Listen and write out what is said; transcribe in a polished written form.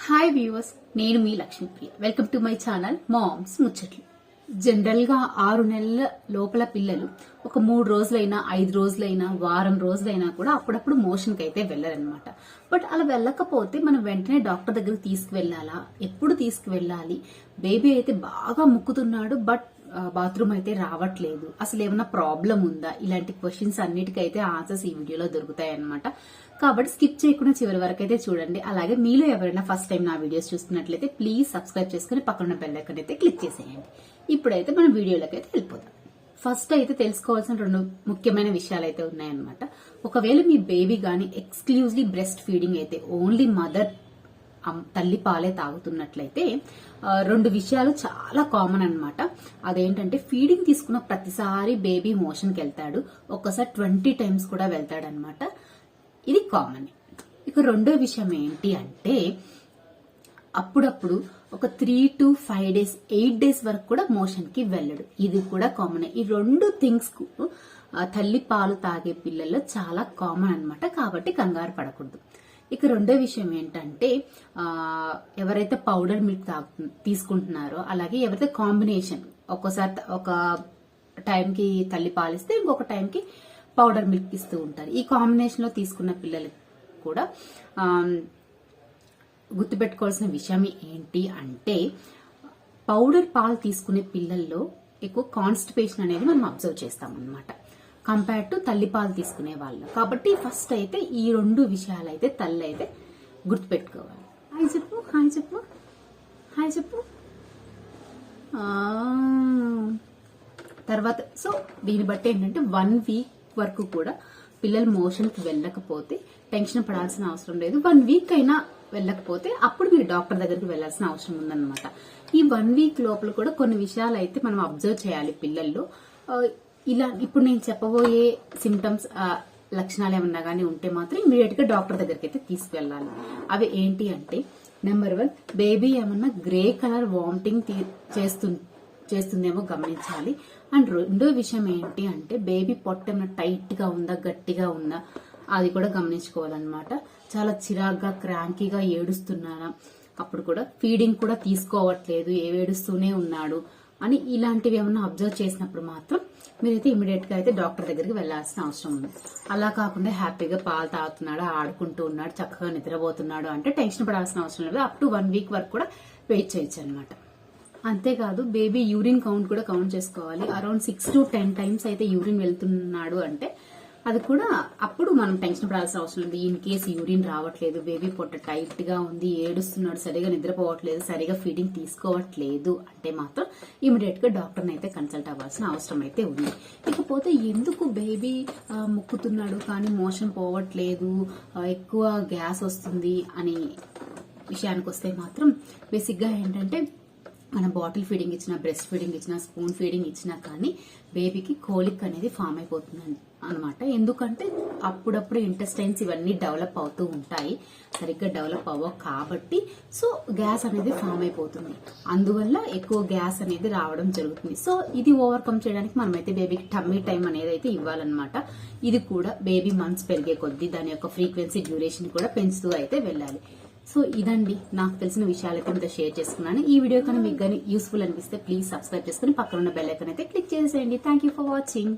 Hi viewers, నేను మీ Lakshmipriya. Welcome to my channel moms ముచ్చట్లు. జనరల్ గా 6 నెలల లోపల పిల్లలు ఒక 3 రోజులైనా 5 రోజులైనా వారం రోజులైనా కూడా అప్పుడప్పుడు మోషన్ కి అయితే వెళ్లరనమాట. బట్ అలా వెళ్ళకపోతే మనం వెంటనే డాక్టర్ దగ్గరికి తీసుకువెళ్లాలా, ఎప్పుడు తీసుకువెళ్ళాలి, బేబీ అయితే బాగా ముక్కుతున్నాడు బట్ బాత్రూమ్ అయితే రావట్లేదు, అసలు ఏమైనా ప్రాబ్లం ఉందా, ఇలాంటి క్వశ్చన్స్ అన్నిటికైతే ఆన్సర్స్ ఈ వీడియోలో దొరుకుతాయి అనమాట. కాబట్టి స్కిప్ చేయకుండా చివరి వరకు అయితే చూడండి. అలాగే మీలో ఎవరైనా ఫస్ట్ టైం నా వీడియోస్ చూస్తున్నట్లయితే ప్లీజ్ సబ్స్క్రైబ్ చేసుకుని పక్కన బెల్ ఐకాన్ అయితే క్లిక్ చేసేయండి. ఇప్పుడైతే మనం వీడియోలోకి అయితే వెళ్ళిపోదాం. ఫస్ట్ అయితే తెలుసుకోవాల్సిన 2 ముఖ్యమైన విషయాలు అయితే ఉన్నాయన్నమాట. ఒకవేళ మీ బేబీ గానీ ఎక్స్క్లూజివ్లీ బ్రెస్ట్ ఫీడింగ్ అయితే ఓన్లీ మదర్ తల్లి పాలే తాగుతున్నట్లయితే 2 విషయాలు చాలా కామన్ అన్నమాట. అదేంటంటే ఫీడింగ్ తీసుకున్న ప్రతిసారి బేబీ మోషన్ కి వెళ్తాడు, ఒక్కసారి 20 టైమ్స్ కూడా వెళ్తాడు అనమాట. ఇది కామన్. ఇక రెండో విషయం ఏంటి అంటే అప్పుడప్పుడు ఒక 3 to 5 days 8 days వరకు కూడా మోషన్ కి వెళ్ళడు. ఇది కూడా కామన్. ఈ 2 థింగ్స్ కు తల్లి పాలు తాగే పిల్లల్లో చాలా కామన్ అన్నమాట. కాబట్టి కంగారు పడకూడదు. ఇక రెండో విషయం ఏంటంటే ఎవరైతే పౌడర్ మిల్క్ తీసుకుంటున్నారో, అలాగే ఎవరైతే కాంబినేషన్ ఒక్కోసారి ఒక టైంకి తల్లి పాలిస్తే ఇంకొక టైంకి పౌడర్ మిల్క్ ఇస్తూ ఉంటారు. ఈ కాంబినేషన్ లో తీసుకున్న పిల్లలకి కూడా గుర్తుపెట్టుకోవాల్సిన విషయం ఏంటి అంటే పౌడర్ పాలు తీసుకునే పిల్లల్లో ఎక్కువ కాన్స్టిపేషన్ అనేది మనం అబ్జర్వ్ చేస్తాం అనమాట, కంపేర్ టు తల్లిపాలు తీసుకునే వాళ్ళు. కాబట్టి ఫస్ట్ అయితే ఈ 2 విషయాలు అయితే తల్లి అయితే గుర్తుపెట్టుకోవాలి. హాయ్ చెప్పు, హాయ్ చెప్పు, హాయ్ చెప్పు. తర్వాత సో దీన్ని బట్టి ఏంటంటే 1 week వరకు కూడా పిల్లలు మోషన్ కి వెళ్ళకపోతే టెన్షన్ పడాల్సిన అవసరం లేదు. 1 week అయినా వెళ్ళకపోతే అప్పుడు మీరు డాక్టర్ దగ్గరికి వెళ్లాల్సిన అవసరం ఉందన్నమాట. ఈ 1 week లోపల కూడా కొన్ని విషయాలు అయితే మనం అబ్జర్వ్ చేయాలి పిల్లల్లో. ఇలా ఇప్పుడు నేను చెప్పబోయే సిమ్టమ్స్ లక్షణాలు ఏమన్నా గానీ ఉంటే మాత్రం ఇమీడియట్ గా డాక్టర్ దగ్గరికి అయితే తీసుకువెళ్ళాలి. అవి ఏంటి అంటే నెంబర్ 1, బేబీ ఏమన్నా గ్రే కలర్ వామిటింగ్ చేస్తుందేమో గమనించాలి. అండ్ రెండో విషయం ఏంటి అంటే బేబీ పొట్ట ఏమైనా టైట్ గా ఉందా, గట్టిగా ఉందా, అది కూడా గమనించుకోవాలన్నమాట. చాలా చిరాగ్గా క్రాంకీగా ఏడుస్తున్నారా, అప్పుడు కూడా ఫీడింగ్ కూడా తీసుకోవట్లేదు, ఏడుస్తూనే ఉన్నాడు అని ఇలాంటివి ఏమన్నా అబ్జర్వ్ చేసినప్పుడు మాత్రం మీరైతే ఇమీడియట్ గా అయితే డాక్టర్ దగ్గరికి వెళ్లాల్సిన అవసరం ఉంది. అలా కాకుండా హ్యాపీగా పాలు తాగుతున్నాడు, ఆడుకుంటూ ఉన్నాడు, చక్కగా నిద్రపోతున్నాడు అంటే టెన్షన్ పడాల్సిన అవసరం లేదు. అప్ టు 1 week వరకు కూడా వెయిట్ చేయొచ్చు అనమాట. అంతేకాదు బేబీ యూరిన్ కౌంట్ కూడా కౌంట్ చేసుకోవాలి. అరౌండ్ 6 to 10 times అయితే యూరిన్ వెళ్తున్నాడు అంటే అది కూడా అప్పుడు మనం టెన్షన్ పడాల్సిన అవసరం లేదు. ఇన్ కేసు యూరిన్ రావట్లేదు, బేబీ పొట్ట టైట్ గా ఉంది, ఏడుస్తున్నాడు, సరిగా నిద్రపోవట్లేదు, సరిగా ఫీడింగ్ తీసుకోవట్లేదు అంటే మాత్రం ఇమీడియట్ గా డాక్టర్ని అయితే కన్సల్ట్ అవ్వాల్సిన అవసరం అయితే ఉంది. ఇకపోతే ఎందుకు బేబీ ముక్కుతున్నాడు కానీ మోషన్ పోవట్లేదు, ఎక్కువ గ్యాస్ వస్తుంది అని విషయానికి వస్తే మాత్రం బేసిక్ గా ఏంటంటే మనం బాటిల్ ఫీడింగ్ ఇచ్చినా, బ్రెస్ట్ ఫీడింగ్ ఇచ్చినా, స్పూన్ ఫీడింగ్ ఇచ్చినా కానీ బేబీకి కోలిక్ అనేది ఫామ్ అయిపోతుంది అనమాట. ఎందుకంటే అప్పుడప్పుడు ఇంటెస్టైన్స్ ఇవన్నీ డెవలప్ అవుతూ ఉంటాయి, సరిగ్గా డెవలప్ అవ్వవు కాబట్టి సో గ్యాస్ అనేది ఫామ్ అయిపోతుంది. అందువల్ల ఎక్కువ గ్యాస్ అనేది రావడం జరుగుతుంది. సో ఇది ఓవర్కమ్ చేయడానికి మనమైతే బేబీకి టమ్మీ టైం అనేది అయితే ఇవ్వాలన్నమాట. ఇది కూడా బేబీ మంత్స్ పెరిగే కొద్దీ దాని యొక్క ఫ్రీక్వెన్సీ, డ్యూరేషన్ కూడా పెంచుతూ అయితే వెళ్ళాలి. సో ఇదండి నాకు తెలిసిన విషయాలు అయితే మీతో షేర్ చేసుకున్నాను. ఈ వీడియో కానీ మీకు కానీ యూస్ఫుల్ అనిపిస్తే ప్లీజ్ సబ్స్క్రైబ్ చేసుకుని పక్కన ఉన్న బెల్ ఐకాన్ అయితే క్లిక్ చేసేయండి. Thank you for watching.